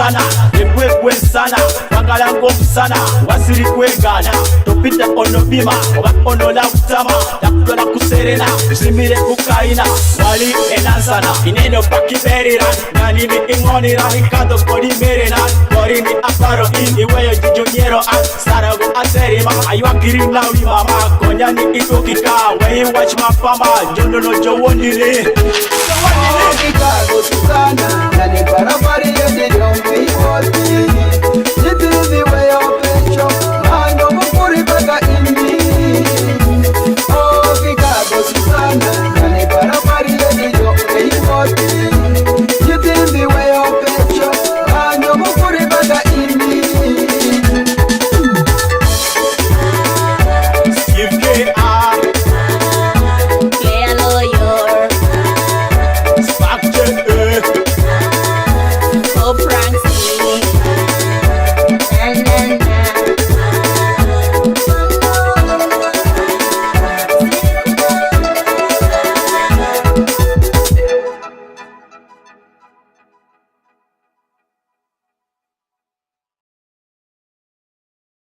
sana ebwebwe sana wagala ng'omusana wasiri kwegana topita onobima oba onolabutama takutola kuserena zimire kukaina wali enansana ineno pakiberira nanini ingonira hikado polimerena korini aparo iweyo jijonyero sarago aserima ayuakirina wimama konyani itokika weyi wachmapama jondono jowondiri Chicago, Susana, Nani Parapari, and the young people.